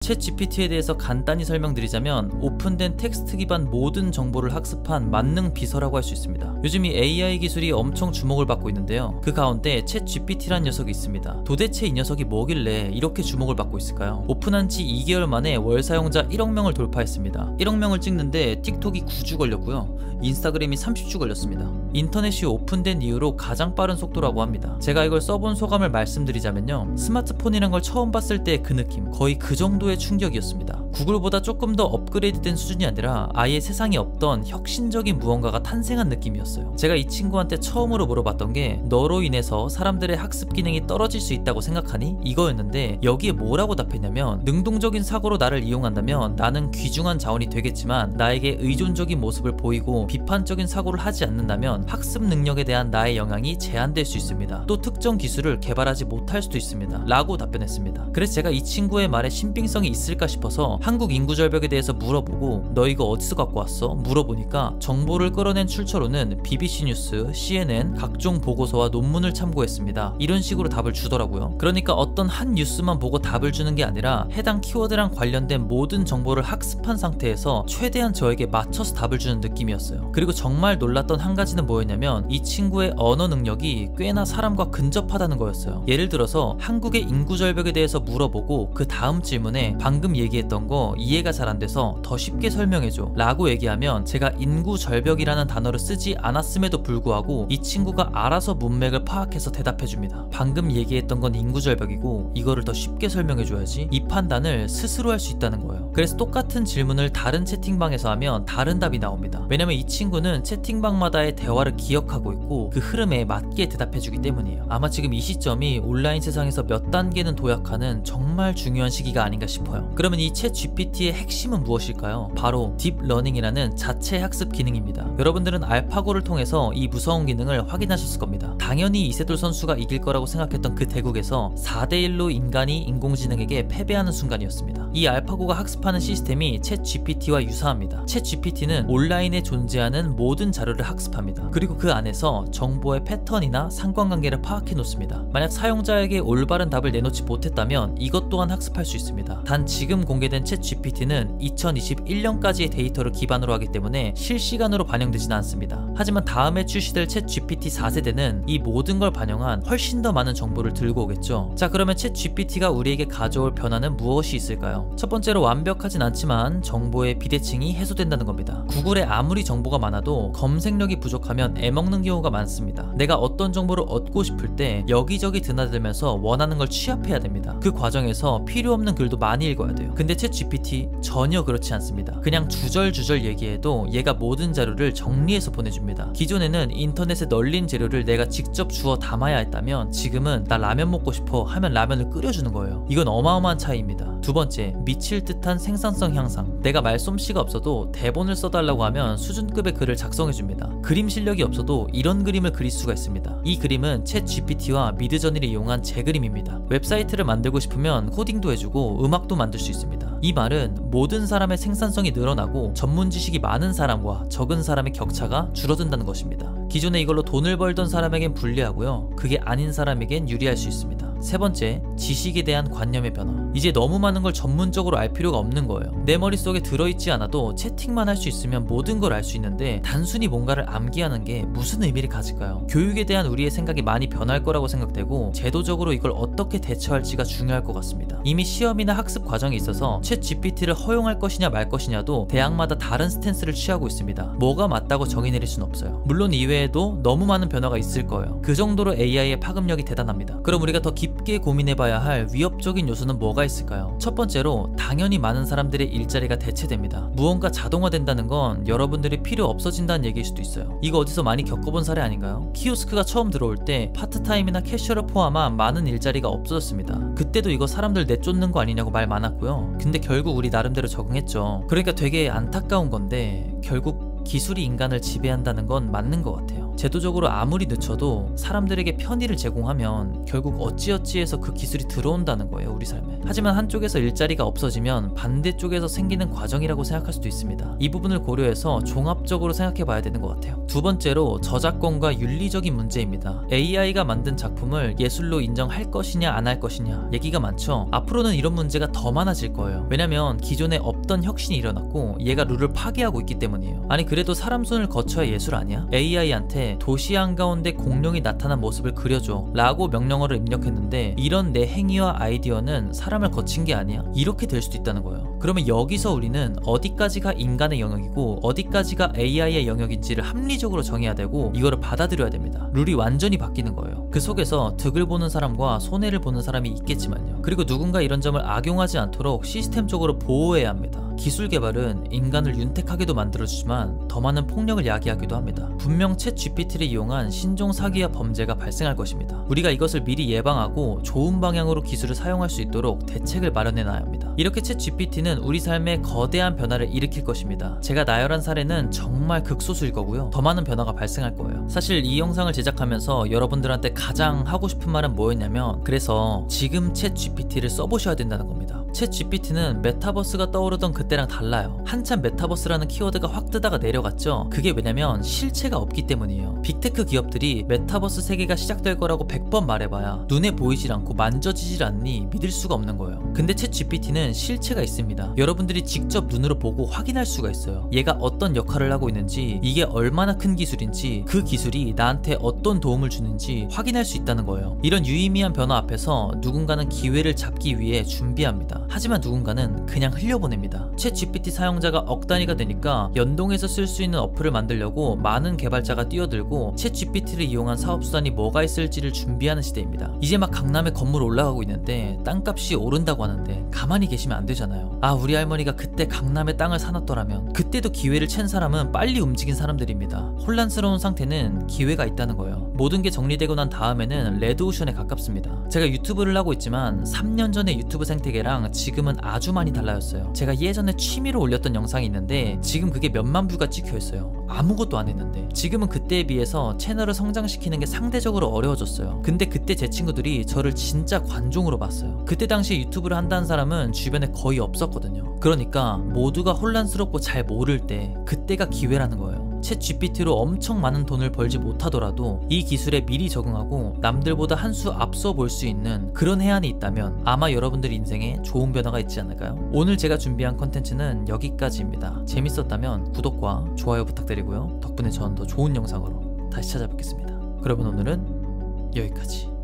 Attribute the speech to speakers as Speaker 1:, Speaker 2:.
Speaker 1: 챗 GPT에 대해서 간단히 설명드리자면 오픈된 텍스트 기반 모든 정보를 학습한 만능 비서라고 할 수 있습니다. 요즘 이 AI 기술이 엄청 주목을 받고 있는데요. 그 가운데 챗 GPT란 녀석이 있습니다. 도대체 이 녀석이 뭐길래 이렇게 주목을 받고 있을까요? 오픈한 지 2개월 만에 월 사용자 1억 명을 돌파했습니다. 1억 명을 찍는데 틱톡이 9주 걸렸고요. 인스타그램이 30주 걸렸습니다. 인터넷이 오픈된 이후로 가장 빠른 속도라고 합니다. 제가 이걸 써본 소감을 말씀드리자면요, 스마트폰이란 걸 처음 봤을 때 그 느낌, 거의 그 정도의 충격이었습니다. 구글보다 조금 더 업그레이드된 수준이 아니라 아예 세상에 없던 혁신적인 무언가가 탄생한 느낌이었어요. 제가 이 친구한테 처음으로 물어봤던 게 너로 인해서 사람들의 학습 기능이 떨어질 수 있다고 생각하니? 이거였는데 여기에 뭐라고 답했냐면, 능동적인 사고로 나를 이용한다면 나는 귀중한 자원이 되겠지만 나에게 의존적인 모습을 보이고 비판적인 사고를 하지 않는다면 학습 능력에 대한 나의 영향이 제한될 수 있습니다. 또 특정 기술을 개발하지 못할 수도 있습니다 라고 답변했습니다. 그래서 제가 이 친구의 말에 신빙성이 있을까 싶어서 한국 인구 절벽에 대해서 물어보고 너 이거 어디서 갖고 왔어? 물어보니까 정보를 끌어낸 출처로는 BBC 뉴스, CNN, 각종 보고서와 논문을 참고했습니다. 이런 식으로 답을 주더라고요. 그러니까 어떤 한 뉴스만 보고 답을 주는 게 아니라 해당 키워드랑 관련된 모든 정보를 학습한 상태에서 최대한 저에게 맞춰서 답을 주는 느낌이었어요. 그리고 정말 놀랐던 한 가지는 뭐였냐면 이 친구의 언어 능력이 꽤나 사람과 근접하다는 거였어요. 예를 들어서 한국의 인구 절벽에 대해서 물어보고 그 다음 질문에 방금 얘기했던 거 이해가 잘 안 돼서 더 쉽게 설명해줘 라고 얘기하면 제가 인구 절벽이라는 단어를 쓰지 않았음에도 불구하고 이 친구가 알아서 문맥을 파악해서 대답해줍니다. 방금 얘기했던 건 인구 절벽이고 이거를 더 쉽게 설명해줘야지, 이 판단을 스스로 할 수 있다는 거예요. 그래서 똑같은 질문을 다른 채팅방에서 하면 다른 답이 나옵니다. 왜냐면 이 친구는 채팅방마다의 대화를 기억하고 있고 그 흐름에 맞게 대답해주기 때문이에요. 아마 지금 이 시점이 온라인 세상에서 몇 단계는 도약하는 정말 중요한 시기가 아닌가 싶어요. 그러면 이 챗 GPT의 핵심은 무엇일까요? 바로 딥러닝이라는 자체 학습 기능입니다. 여러분들은 알파고를 통해서 이 무서운 기능을 확인하셨을 겁니다. 당연히 이세돌 선수가 이길 거라고 생각했던 그 대국에서 4대1로 인간이 인공지능에게 패배하는 순간이었습니다. 이 알파고가 학습하는 시스템이 챗 GPT와 유사합니다. 챗 GPT는 온라인에 존재하는 모든 자료를 학습합니다. 그리고 그 안에서 정보의 패턴이나 상관관계를 파악해 놓습니다. 만약 사용자에게 올바른 답을 내놓지 못했다면 이것 또한 학습할 수 있습니다. 단 지금 공개된 챗 GPT는 2021년까지의 데이터를 기반으로 하기 때문에 실시간으로 반영되지는 않습니다. 하지만 다음에 출시될 챗 GPT 4세대는 이 모든 걸 반영한 훨씬 더 많은 정보를 들고 오겠죠. 자, 그러면 챗 GPT가 우리에게 가져올 변화는 무엇이 있을까요? 첫 번째로 완벽하진 않지만 정보의 비대칭이 해소된다는 겁니다. 구글에 아무리 정보가 많아도 검색력이 부족하면 애먹는 경우가 많습니다. 내가 어떤 정보를 얻고 싶을 때 여기저기 드나들면서 원하는 걸 취합해야 됩니다. 그 과정에서 필요 없는 글도 많이 읽어야 돼요. 근데 챗 GPT 전혀 그렇지 않습니다. 그냥 주절주절 얘기해도 얘가 모든 자료를 정리해서 보내줍니다. 기존에는 인터넷에 널린 재료를 내가 직접 주워 담아야 했다면 지금은 나 라면 먹고 싶어 하면 라면을 끓여주는 거예요. 이건 어마어마한 차이입니다. 두 번째, 미칠 듯한 생산성 향상. 내가 말솜씨가 없어도 대본을 써달라고 하면 수준급의 글을 작성해줍니다. 그림 실력이 없어도 이런 그림을 그릴 수가 있습니다. 이 그림은 챗 GPT와 미드저니를 이용한 제 그림입니다. 웹사이트를 만들고 싶으면 코딩도 해주고 음악도 만들 수 있습니다. 이 말은 모든 사람의 생산성이 늘어나고 전문 지식이 많은 사람과 적은 사람의 격차가 줄어든다는 것입니다. 기존에 이걸로 돈을 벌던 사람에겐 불리하고요, 그게 아닌 사람에겐 유리할 수 있습니다. 세 번째, 지식에 대한 관념의 변화. 이제 너무 많은 걸 전문적으로 알 필요가 없는 거예요. 내 머릿속에 들어있지 않아도 채팅만 할 수 있으면 모든 걸 알 수 있는데 단순히 뭔가를 암기하는 게 무슨 의미를 가질까요? 교육에 대한 우리의 생각이 많이 변할 거라고 생각되고 제도적으로 이걸 어떻게 대처할지가 중요할 것 같습니다. 이미 시험이나 학습 과정에 있어서 챗 GPT를 허용할 것이냐 말 것이냐도 대학마다 다른 스탠스를 취하고 있습니다. 뭐가 맞다고 정의 내릴 순 없어요. 물론 이외에도 너무 많은 변화가 있을 거예요. 그 정도로 AI의 파급력이 대단합니다. 그럼 우리가 더 깊게 고민해봐야 할 위협적인 요소는 뭐가 있을까요? 첫 번째로 당연히 많은 사람들의 일자리가 대체됩니다. 무언가 자동화된다는 건 여러분들이 필요 없어진다는 얘기일 수도 있어요. 이거 어디서 많이 겪어본 사례 아닌가요? 키오스크가 처음 들어올 때 파트타임이나 캐셔를 포함한 많은 일자리가 없어졌습니다. 그때도 이거 사람들 내쫓는 거 아니냐고 말 많았고요. 근데 결국 우리 나름대로 적응했죠. 그러니까 되게 안타까운 건데 결국 기술이 인간을 지배한다는 건 맞는 것 같아요. 제도적으로 아무리 늦춰도 사람들에게 편의를 제공하면 결국 어찌어찌해서 그 기술이 들어온다는 거예요, 우리 삶에. 하지만 한쪽에서 일자리가 없어지면 반대쪽에서 생기는 과정이라고 생각할 수도 있습니다. 이 부분을 고려해서 종합적으로 생각해 봐야 되는 것 같아요. 두 번째로 저작권과 윤리적인 문제입니다. AI가 만든 작품을 예술로 인정할 것이냐 안 할 것이냐 얘기가 많죠. 앞으로는 이런 문제가 더 많아질 거예요. 왜냐면 기존에 없던 혁신이 일어났고 얘가 룰을 파괴하고 있기 때문이에요. 아니 그래도 사람 손을 거쳐야 예술 아니야? AI한테 도시 한가운데 공룡이 나타난 모습을 그려줘 라고 명령어를 입력했는데 이런 내 행위와 아이디어는 사람을 거친 게 아니야? 이렇게 될 수도 있다는 거예요. 그러면 여기서 우리는 어디까지가 인간의 영역이고 어디까지가 AI의 영역인지를 합리적으로 정해야 되고 이거를 받아들여야 됩니다. 룰이 완전히 바뀌는 거예요. 그 속에서 득을 보는 사람과 손해를 보는 사람이 있겠지만요. 그리고 누군가 이런 점을 악용하지 않도록 시스템적으로 보호해야 합니다. 기술 개발은 인간을 윤택하게도 만들어주지만 더 많은 폭력을 야기하기도 합니다. 분명 챗 GPT를 이용한 신종 사기와 범죄가 발생할 것입니다. 우리가 이것을 미리 예방하고 좋은 방향으로 기술을 사용할 수 있도록 대책을 마련해 놔야 합니다. 이렇게 챗 GPT는 우리 삶에 거대한 변화를 일으킬 것입니다. 제가 나열한 사례는 정말 극소수일 거고요. 더 많은 변화가 발생할 거예요. 사실 이 영상을 제작하면서 여러분들한테 가장 하고 싶은 말은 뭐였냐면 그래서 지금 챗 GPT를 써보셔야 된다는 겁니다. 챗 GPT는 메타버스가 떠오르던 그때랑 달라요. 한참 메타버스라는 키워드가 확 뜨다가 내려갔죠. 그게 왜냐면 실체가 없기 때문이에요. 빅테크 기업들이 메타버스 세계가 시작될 거라고 100번 말해봐야 눈에 보이질 않고 만져지질 않니 믿을 수가 없는 거예요. 근데 챗 GPT는 실체가 있습니다. 여러분들이 직접 눈으로 보고 확인할 수가 있어요. 얘가 어떤 역할을 하고 있는지, 이게 얼마나 큰 기술인지, 그 기술이 나한테 어떤 도움을 주는지 확인할 수 있다는 거예요. 이런 유의미한 변화 앞에서 누군가는 기회를 잡기 위해 준비합니다. 하지만 누군가는 그냥 흘려보냅니다. 챗 GPT 사용자가 억 단위가 되니까 연동해서 쓸 수 있는 어플을 만들려고 많은 개발자가 뛰어들고 챗 GPT를 이용한 사업수단이 뭐가 있을지를 준비하는 시대입니다. 이제 막 강남에 건물 올라가고 있는데 땅값이 오른다고 하는데 가만히 계시면 안 되잖아요. 아, 우리 할머니가 그때 강남에 땅을 사놨더라면. 그때도 기회를 챈 사람은 빨리 움직인 사람들입니다. 혼란스러운 상태는 기회가 있다는 거예요. 모든 게 정리되고 난 다음에는 레드오션에 가깝습니다. 제가 유튜브를 하고 있지만 3년 전에 유튜브 생태계랑 지금은 아주 많이 달라졌어요. 제가 예전에 취미로 올렸던 영상이 있는데 지금 그게 몇만 뷰가 찍혀 있어요. 아무것도 안 했는데. 지금은 그때에 비해서 채널을 성장시키는 게 상대적으로 어려워졌어요. 근데 그때 제 친구들이 저를 진짜 관종으로 봤어요. 그때 당시에 유튜브를 한다는 사람은 주변에 거의 없었거든요. 그러니까 모두가 혼란스럽고 잘 모를 때 그때가 기회라는 거예요. 챗 GPT로 엄청 많은 돈을 벌지 못하더라도 이 기술에 미리 적응하고 남들보다 한 수 앞서 볼 수 있는 그런 해안이 있다면 아마 여러분들 인생에 좋은 변화가 있지 않을까요? 오늘 제가 준비한 컨텐츠는 여기까지입니다. 재밌었다면 구독과 좋아요 부탁드리고요. 덕분에 저는 더 좋은 영상으로 다시 찾아뵙겠습니다. 그러면 오늘은 여기까지.